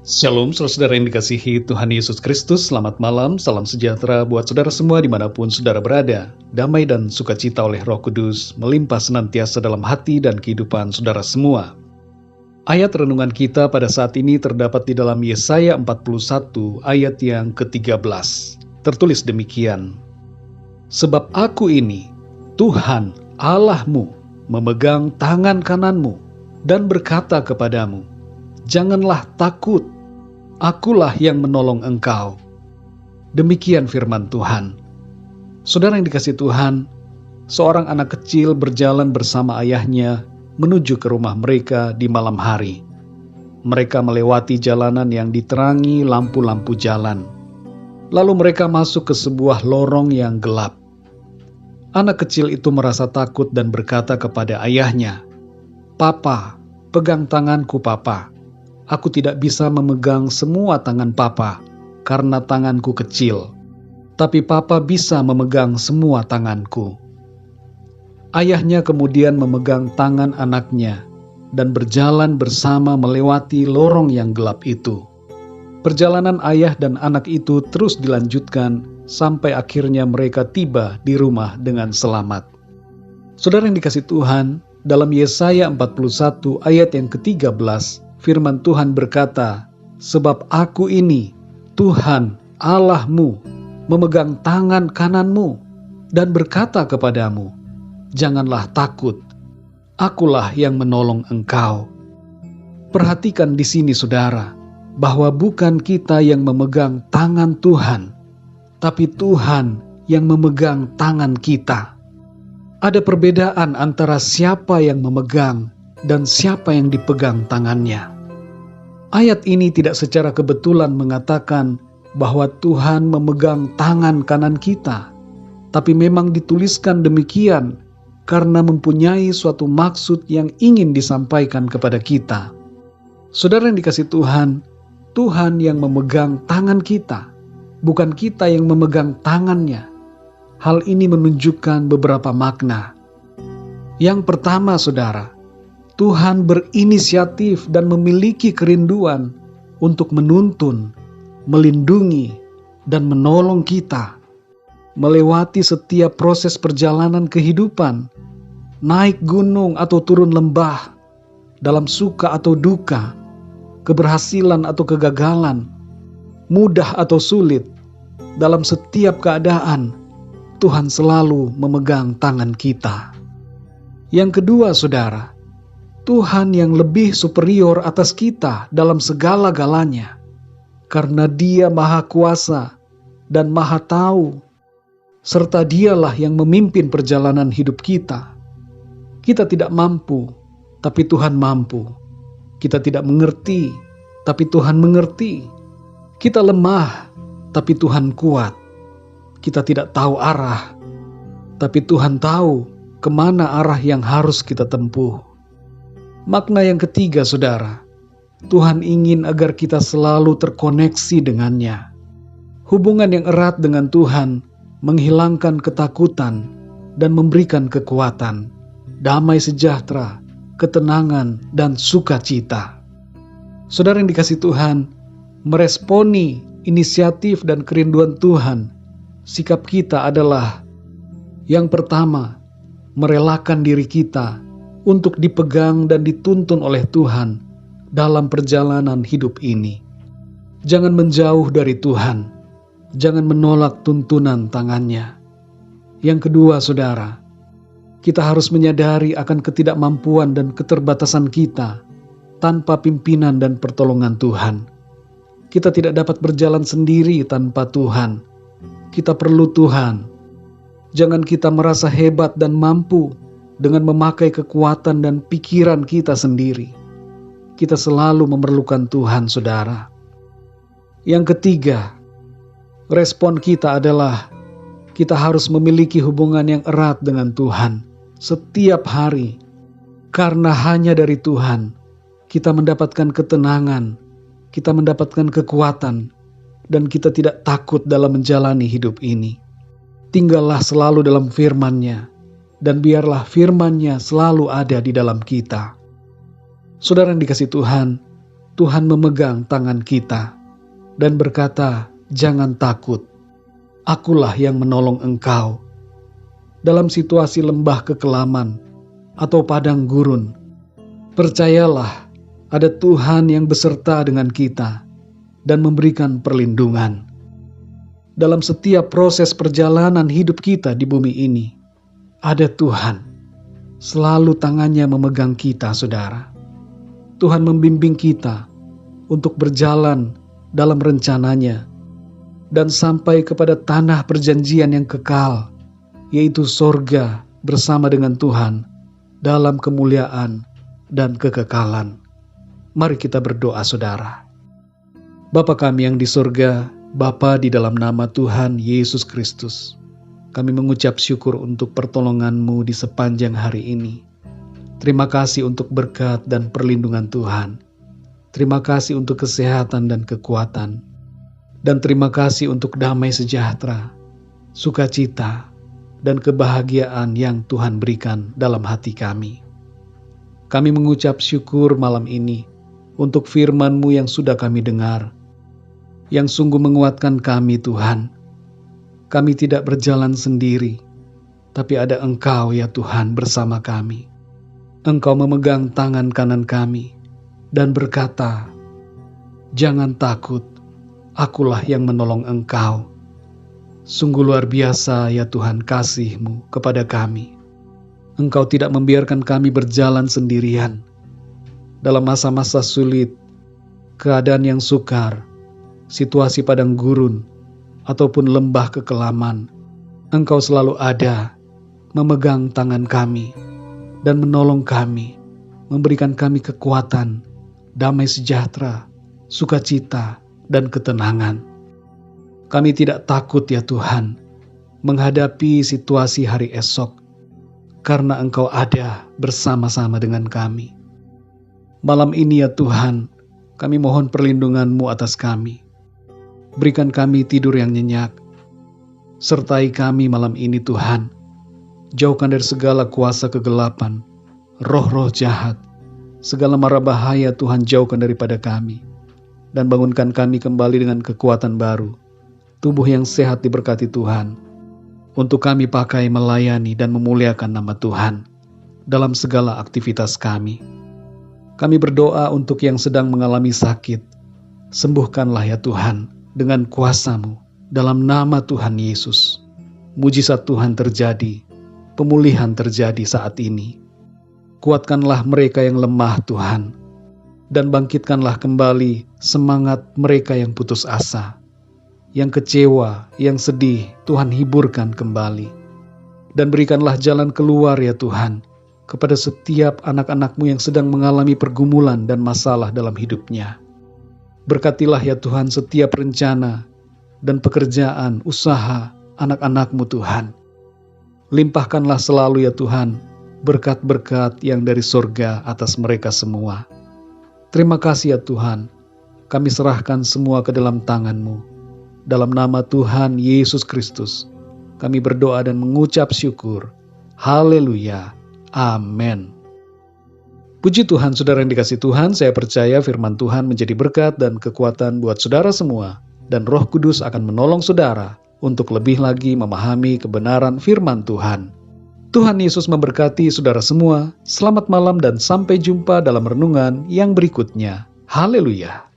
Shalom, saudara yang dikasihi Tuhan Yesus Kristus. Selamat malam, salam sejahtera buat saudara semua dimanapun saudara berada. Damai dan sukacita oleh Roh Kudus melimpah senantiasa dalam hati dan kehidupan saudara semua. Ayat renungan kita pada saat ini terdapat di dalam Yesaya 41 ayat yang ke-13. Tertulis demikian: Sebab aku ini, Tuhan Allahmu, memegang tangan kananmu dan berkata kepadamu, janganlah takut, akulah yang menolong engkau. Demikian firman Tuhan. Saudara yang dikasihi Tuhan, seorang anak kecil berjalan bersama ayahnya menuju ke rumah mereka di malam hari. Mereka melewati jalanan yang diterangi lampu-lampu jalan. Lalu mereka masuk ke sebuah lorong yang gelap. Anak kecil itu merasa takut dan berkata kepada ayahnya, "Papa, pegang tanganku Papa. Aku tidak bisa memegang semua tangan Papa karena tanganku kecil, tapi Papa bisa memegang semua tanganku." Ayahnya kemudian memegang tangan anaknya dan berjalan bersama melewati lorong yang gelap itu. Perjalanan ayah dan anak itu terus dilanjutkan sampai akhirnya mereka tiba di rumah dengan selamat. Saudara yang dikasihi Tuhan, dalam Yesaya 41 ayat yang ke-13, firman Tuhan berkata, "Sebab aku ini, Tuhan Allahmu, memegang tangan kananmu dan berkata kepadamu, janganlah takut, akulah yang menolong engkau." Perhatikan di sini saudara, bahwa bukan kita yang memegang tangan Tuhan, tapi Tuhan yang memegang tangan kita. Ada perbedaan antara siapa yang memegang dan siapa yang dipegang tangannya. Ayat ini tidak secara kebetulan mengatakan bahwa Tuhan memegang tangan kanan kita, tapi memang dituliskan demikian karena mempunyai suatu maksud yang ingin disampaikan kepada kita. Saudara yang dikasihi Tuhan, Tuhan yang memegang tangan kita, bukan kita yang memegang tangannya. Hal ini menunjukkan beberapa makna. Yang pertama, saudara, Tuhan berinisiatif dan memiliki kerinduan untuk menuntun, melindungi, dan menolong kita melewati setiap proses perjalanan kehidupan, naik gunung atau turun lembah, dalam suka atau duka, keberhasilan atau kegagalan, mudah atau sulit. Dalam setiap keadaan, Tuhan selalu memegang tangan kita. Yang kedua, saudara, Tuhan yang lebih superior atas kita dalam segala-galanya, karena Dia Maha Kuasa dan Maha Tahu, serta Dialah yang memimpin perjalanan hidup kita. Kita tidak mampu, tapi Tuhan mampu. Kita tidak mengerti, tapi Tuhan mengerti. Kita lemah, tapi Tuhan kuat. Kita tidak tahu arah, tapi Tuhan tahu kemana arah yang harus kita tempuh. Makna yang ketiga, saudara, Tuhan ingin agar kita selalu terkoneksi dengannya. Hubungan yang erat dengan Tuhan menghilangkan ketakutan dan memberikan kekuatan, damai sejahtera, ketenangan, dan sukacita. Saudara yang dikasihi Tuhan, meresponi inisiatif dan kerinduan Tuhan, sikap kita adalah yang pertama, merelakan diri kita untuk dipegang dan dituntun oleh Tuhan dalam perjalanan hidup ini. Jangan menjauh dari Tuhan, jangan menolak tuntunan tangannya. Yang kedua, saudara, kita harus menyadari akan ketidakmampuan dan keterbatasan kita tanpa pimpinan dan pertolongan Tuhan. Kita tidak dapat berjalan sendiri tanpa Tuhan. Kita perlu Tuhan. Jangan kita merasa hebat dan mampu dengan memakai kekuatan dan pikiran kita sendiri. Kita selalu memerlukan Tuhan, saudara. Yang ketiga, respon kita adalah kita harus memiliki hubungan yang erat dengan Tuhan setiap hari, karena hanya dari Tuhan kita mendapatkan ketenangan, kita mendapatkan kekuatan, dan kita tidak takut dalam menjalani hidup ini. Tinggallah selalu dalam firman-Nya, dan biarlah firman-Nya selalu ada di dalam kita. Saudara yang dikasihi Tuhan, Tuhan memegang tangan kita dan berkata, "Jangan takut, akulah yang menolong engkau." Dalam situasi lembah kekelaman atau padang gurun, percayalah ada Tuhan yang beserta dengan kita dan memberikan perlindungan. Dalam setiap proses perjalanan hidup kita di bumi ini, ada Tuhan. Selalu tangannya memegang kita, saudara. Tuhan membimbing kita untuk berjalan dalam rencananya dan sampai kepada tanah perjanjian yang kekal, yaitu sorga bersama dengan Tuhan dalam kemuliaan dan kekekalan. Mari kita berdoa, saudara. Bapa kami yang di sorga, Bapa, di dalam nama Tuhan Yesus Kristus, kami mengucap syukur untuk pertolongan-Mu di sepanjang hari ini. Terima kasih untuk berkat dan perlindungan Tuhan. Terima kasih untuk kesehatan dan kekuatan. Dan terima kasih untuk damai sejahtera, sukacita, dan kebahagiaan yang Tuhan berikan dalam hati kami. Kami mengucap syukur malam ini untuk firman-Mu yang sudah kami dengar, yang sungguh menguatkan kami, Tuhan. Kami tidak berjalan sendiri, tapi ada Engkau ya Tuhan bersama kami. Engkau memegang tangan kanan kami dan berkata, "Jangan takut, akulah yang menolong engkau." Sungguh luar biasa ya Tuhan kasih-Mu kepada kami. Engkau tidak membiarkan kami berjalan sendirian. Dalam masa-masa sulit, keadaan yang sukar, situasi padang gurun, ataupun lembah kekelaman, Engkau selalu ada, memegang tangan kami, dan menolong kami, memberikan kami kekuatan, damai sejahtera, sukacita, dan ketenangan. Kami tidak takut ya Tuhan, menghadapi situasi hari esok, karena Engkau ada bersama-sama dengan kami. Malam ini ya Tuhan, kami mohon perlindungan-Mu atas kami. Berikan kami tidur yang nyenyak. Sertai kami malam ini Tuhan. Jauhkan dari segala kuasa kegelapan, roh-roh jahat, segala mara bahaya Tuhan jauhkan daripada kami. Dan bangunkan kami kembali dengan kekuatan baru. Tubuh yang sehat diberkati Tuhan. Untuk kami pakai melayani dan memuliakan nama Tuhan dalam segala aktivitas kami. Kami berdoa untuk yang sedang mengalami sakit. Sembuhkanlah ya Tuhan dengan kuasa-Mu dalam nama Tuhan Yesus. Mujizat Tuhan terjadi, pemulihan terjadi saat ini. Kuatkanlah mereka yang lemah Tuhan, dan bangkitkanlah kembali semangat mereka yang putus asa, yang kecewa, yang sedih. Tuhan hiburkan kembali, dan berikanlah jalan keluar ya Tuhan kepada setiap anak-anak-Mu yang sedang mengalami pergumulan dan masalah dalam hidupnya. Berkatilah ya Tuhan setiap rencana dan pekerjaan, usaha anak-anak-Mu Tuhan. Limpahkanlah selalu ya Tuhan berkat-berkat yang dari sorga atas mereka semua. Terima kasih ya Tuhan, kami serahkan semua ke dalam tangan-Mu. Dalam nama Tuhan Yesus Kristus, kami berdoa dan mengucap syukur. Haleluya. Amin. Puji Tuhan, saudara yang dikasihi Tuhan, saya percaya firman Tuhan menjadi berkat dan kekuatan buat saudara semua, dan Roh Kudus akan menolong saudara untuk lebih lagi memahami kebenaran firman Tuhan. Tuhan Yesus memberkati saudara semua. Selamat malam dan sampai jumpa dalam renungan yang berikutnya. Haleluya.